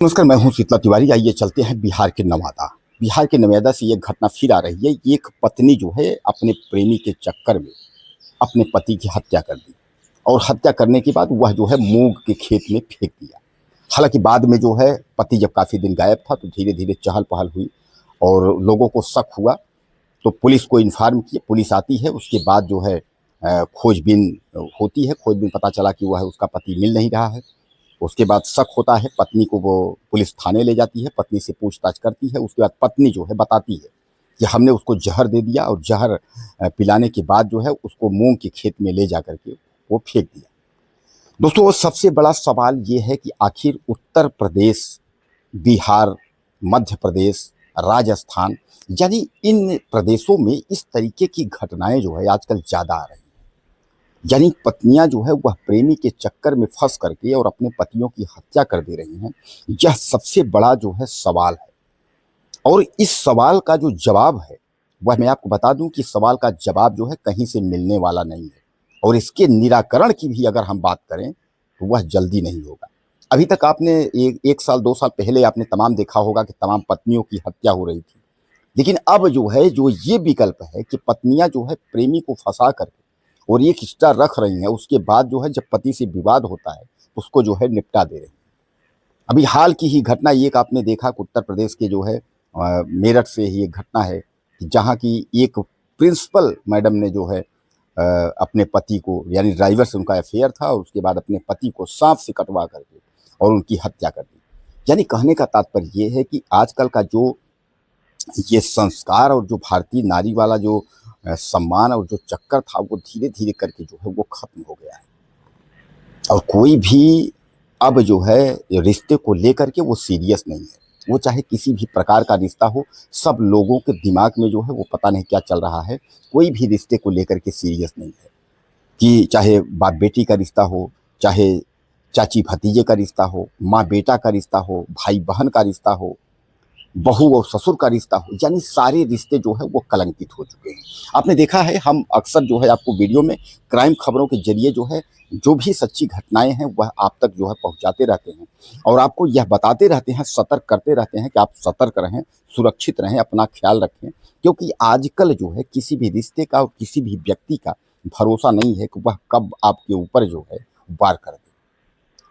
नमस्कार, मैं हूं शीतला तिवारी। आइए चलते हैं बिहार के नवादा। बिहार के नवादा से ये घटना फिर आ रही है। एक पत्नी जो है अपने प्रेमी के चक्कर में अपने पति की हत्या कर दी और हत्या करने के बाद वह जो है मूंग के खेत में फेंक दिया। हालांकि बाद में जो है पति जब काफ़ी दिन गायब था तो धीरे धीरे चहल पहल हुई और लोगों को शक हुआ तो पुलिस को इन्फॉर्म किया। पुलिस आती है, उसके बाद जो है खोजबीन होती है। खोजबीन पता चला कि वह उसका पति मिल नहीं रहा है। उसके बाद शक होता है, पत्नी को वो पुलिस थाने ले जाती है, पत्नी से पूछताछ करती है। उसके बाद पत्नी जो है बताती है कि हमने उसको जहर दे दिया और जहर पिलाने के बाद जो है उसको मूंग के खेत में ले जा करके वो फेंक दिया। दोस्तों, वो सबसे बड़ा सवाल ये है कि आखिर उत्तर प्रदेश, बिहार, मध्य प्रदेश, राजस्थान, यानी इन प्रदेशों में इस तरीके की घटनाएं जो है आजकल ज़्यादा आ रही हैं। यानी पत्नियां जो है वह प्रेमी के चक्कर में फंस करके और अपने पतियों की हत्या कर दे रही हैं। यह सबसे बड़ा जो है सवाल है और इस सवाल का जो जवाब है वह मैं आपको बता दूं कि सवाल का जवाब जो है कहीं से मिलने वाला नहीं है और इसके निराकरण की भी अगर हम बात करें तो वह जल्दी नहीं होगा। अभी तक आपने एक साल 2 साल पहले आपने तमाम देखा होगा कि तमाम पत्नियों की हत्या हो रही थी। लेकिन अब जो है जो ये विकल्प है कि पत्नियां जो है प्रेमी को फंसा करके और एक रिश्ता रख रही हैं, उसके बाद जो है जब पति से विवाद होता है उसको जो है निपटा दे रही हैं। अभी हाल की ही घटना एक आपने देखा कि उत्तर प्रदेश के जो है मेरठ से ही एक घटना है कि जहाँ की एक प्रिंसिपल मैडम ने जो है अपने पति को, यानी ड्राइवर से उनका अफेयर था और उसके बाद अपने पति को सांप से कटवा करके और उनकी हत्या कर दी। यानी कहने का तात्पर्य ये है कि आजकल का जो ये संस्कार और जो भारतीय नारी वाला जो सम्मान और जो चक्कर था वो धीरे धीरे करके जो है वो खत्म हो गया है और कोई भी अब जो है रिश्ते को लेकर के वो सीरियस नहीं है। वो चाहे किसी भी प्रकार का रिश्ता हो, सब लोगों के दिमाग में जो है वो पता नहीं क्या चल रहा है। कोई भी रिश्ते को लेकर के सीरियस नहीं है कि चाहे बाप बेटी का रिश्ता हो, चाहे चाची भतीजे का रिश्ता हो, माँ बेटा का रिश्ता हो, भाई बहन का रिश्ता हो, बहू और ससुर का रिश्ता हो, यानी सारे रिश्ते जो है वो कलंकित हो चुके हैं। आपने देखा है, हम अक्सर जो है आपको वीडियो में क्राइम खबरों के जरिए जो है जो भी सच्ची घटनाएं हैं वह आप तक जो है पहुंचाते रहते हैं और आपको यह बताते रहते हैं, सतर्क करते रहते हैं कि आप सतर्क रहें, सुरक्षित रहें, अपना ख्याल रखें। क्योंकि आजकल जो है किसी भी रिश्ते का और किसी भी व्यक्ति का भरोसा नहीं है कि वह कब आपके ऊपर जो है वार कर दे।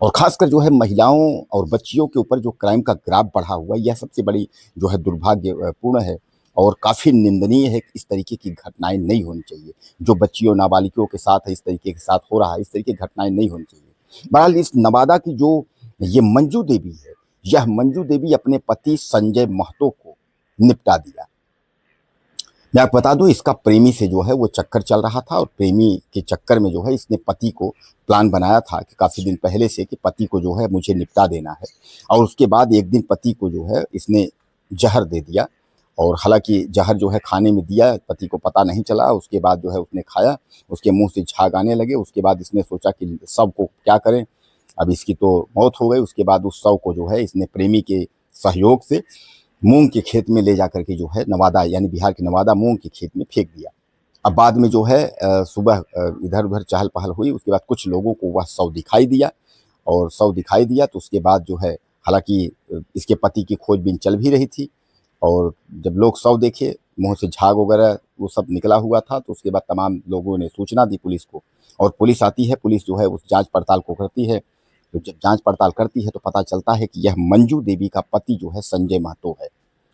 और खासकर जो है महिलाओं और बच्चियों के ऊपर जो क्राइम का ग्राफ बढ़ा हुआ है, यह सबसे बड़ी जो है दुर्भाग्यपूर्ण है और काफ़ी निंदनीय है कि इस तरीके की घटनाएं नहीं होनी चाहिए। जो बच्चियों नाबालिगों के साथ है, इस तरीके के साथ हो रहा है, इस तरीके की घटनाएं नहीं होनी चाहिए। बहरहाल इस नवादा की जो ये मंजू देवी है, यह मंजू देवी अपने पति संजय महतो को निपटा दिया। मैं आपको बता दूं, इसका प्रेमी से जो है वो चक्कर चल रहा था और प्रेमी के चक्कर में जो है इसने पति को प्लान बनाया था कि काफ़ी दिन पहले से कि पति को जो है मुझे निपटा देना है। और उसके बाद एक दिन पति को जो है इसने जहर दे दिया और हालांकि जहर जो है खाने में दिया, पति को पता नहीं चला। उसके बाद जो है उसने खाया, उसके मुंह से झाग आने लगे। उसके बाद इसने सोचा कि शव को क्या करें, अब इसकी तो मौत हो गई। उसके बाद उस शव को जो है इसने प्रेमी के सहयोग से मूंग के खेत में ले जाकर के जो है नवादा, यानी बिहार के नवादा मूंग के खेत में फेंक दिया। अब बाद में जो है सुबह इधर उधर चहल पहल हुई। उसके बाद कुछ लोगों को वह शव दिखाई दिया और शव दिखाई दिया तो उसके बाद जो है हालांकि इसके पति की खोजबीन चल भी रही थी और जब लोग शव देखे, मुंह से झाग वगैरह वो सब निकला हुआ था, तो उसके बाद तमाम लोगों ने सूचना दी पुलिस को और पुलिस आती है। पुलिस जो है उस जांच पड़ताल को करती है। तो जब जांच पड़ताल करती है तो पता चलता है कि यह मंजू देवी का पति जो है संजय महतो है।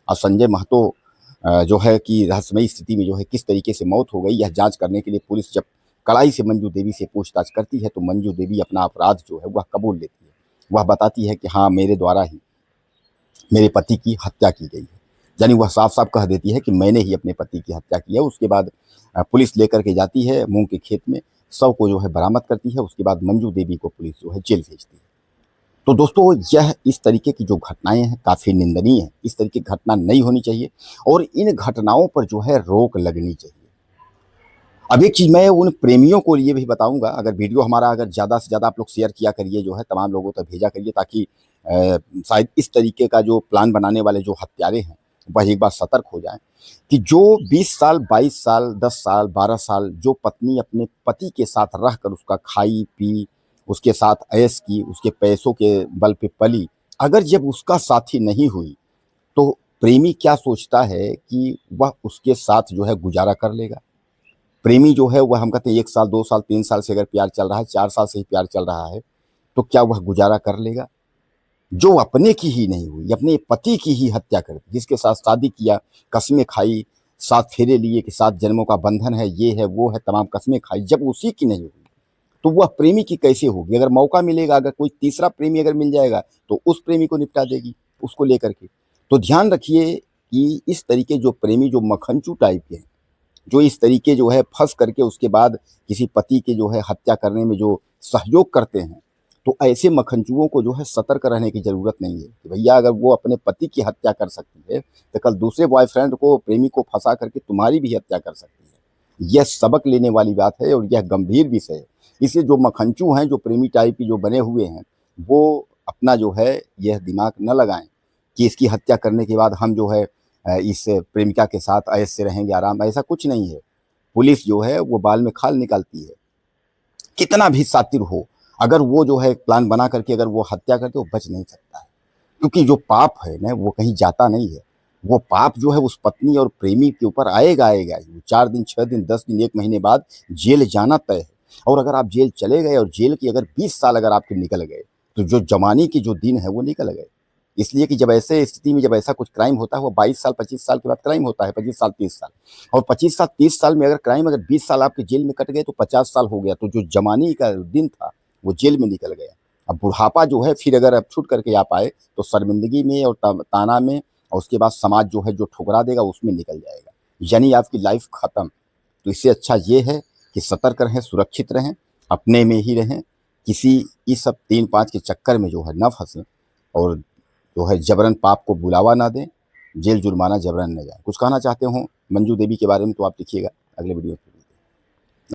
और संजय महतो जो है कि रहस्यमयी स्थिति में जो है किस तरीके से मौत हो गई, यह जांच करने के लिए पुलिस जब कड़ाई से मंजू देवी से पूछताछ करती है तो मंजू देवी अपना अपराध जो है वह कबूल लेती है। वह बताती है कि हाँ, मेरे द्वारा ही मेरे पति की हत्या की गई है। यानी वह साफ साफ कह देती है कि मैंने ही अपने पति की हत्या की है। उसके बाद पुलिस लेकर के जाती है मूंग के खेत में, शव को जो है बरामद करती है। उसके बाद मंजू देवी को पुलिस जो है जेल भेजती है। तो दोस्तों, यह इस तरीके की जो घटनाएं हैं काफ़ी निंदनीय है। इस तरीके की घटना नहीं होनी चाहिए और इन घटनाओं पर जो है रोक लगनी चाहिए। अब एक चीज़ मैं उन प्रेमियों को ये भी बताऊंगा, अगर वीडियो हमारा अगर ज़्यादा से ज़्यादा आप लोग शेयर किया करिए, जो है तमाम लोगों तक भेजा करिए, ताकि शायद इस तरीके का जो प्लान बनाने वाले जो हत्यारे हैं वह एक बार सतर्क हो जाएं कि जो 20 साल, 22 साल, 10 साल, 12 साल जो पत्नी अपने पति के साथ रहकर उसका खाई पी, उसके साथ ऐश की, उसके पैसों के बल पे पली अगर जब उसका साथी नहीं हुई तो प्रेमी क्या सोचता है कि वह उसके साथ जो है गुजारा कर लेगा। प्रेमी जो है वह हम कहते हैं 1 साल, 2 साल, 3 साल से अगर प्यार चल रहा है, 4 साल से ही प्यार चल रहा है, तो क्या वह गुजारा कर लेगा? जो अपने की ही नहीं हुई, अपने पति की ही हत्या कर दी, जिसके साथ शादी किया, कस्में खाई, 7 फेरे लिए कि 7 जन्मों का बंधन है, ये है, वो है, तमाम कस्में खाई, जब उसी की नहीं हुई, तो वह प्रेमी की कैसे होगी? अगर मौका मिलेगा, अगर कोई तीसरा प्रेमी अगर मिल जाएगा, तो उस प्रेमी को निपटा देगी, उसको लेकर के। तो ध्यान रखिए कि इस तरीके जो प्रेमी जो मक्खनचू टाइप के हैं, जो इस तरीके जो है फँस करके उसके बाद किसी पति के जो है हत्या करने में जो सहयोग करते हैं, तो ऐसे मक्खनचूओं को जो है सतर्क रहने की ज़रूरत नहीं है कि भैया अगर वो अपने पति की हत्या कर सकती है, तो कल दूसरे बॉयफ्रेंड को, प्रेमी को फँसा करके तुम्हारी भी हत्या कर सकती है। यह सबक लेने वाली बात है और यह गंभीर विषय है। इसलिए जो मक्खनचू हैं, जो प्रेमी टाइप की जो बने हुए हैं, वो अपना जो है यह दिमाग न लगाएँ कि इसकी हत्या करने के बाद हम जो है इस प्रेमिका के साथ ऐश से रहेंगे आराम, ऐसा कुछ नहीं है। पुलिस जो है वो बाल में खाल निकालती है। कितना भी शातिर हो, अगर वो जो है प्लान बना करके अगर वो हत्या करते, वो बच नहीं सकता है। क्योंकि जो पाप है ना, वो कहीं जाता नहीं है। वो पाप जो है उस पत्नी और प्रेमी के ऊपर आएगा आएगा ही। 4 दिन, 6 दिन, 10 दिन, 1 महीने बाद जेल जाना तय है। और अगर आप जेल चले गए और जेल की अगर 20 साल अगर आपके निकल गए, तो जो जवानी की जो दिन है वो निकल गए। इसलिए कि जब ऐसे स्थिति में जब ऐसा कुछ क्राइम होता है, वो 22 साल, 25 साल के बाद क्राइम होता है, 25 साल, 30 साल। और 25 साल, 30 साल में अगर क्राइम अगर 20 साल आपके जेल में कट गए, तो 50 साल हो गया। तो जो जवानी का दिन था, वो जेल में निकल गया। अब बुढ़ापा जो है फिर अगर अब छूट करके आप आए, तो शर्मिंदगी में और ताना में, और उसके बाद समाज जो है जो ठुकरा देगा उसमें निकल जाएगा, यानी आपकी लाइफ खत्म। तो इससे अच्छा ये है कि सतर्क रहें, सुरक्षित रहें, अपने में ही रहें, किसी इस सब 3-5 के चक्कर में जो है न फंसें, और जो है जबरन पाप को बुलावा ना दें, जेल जुर्माना जबरन न जाए। कुछ कहना चाहते हो मंजू देवी के बारे में तो आप लिखिएगा अगले वीडियो में।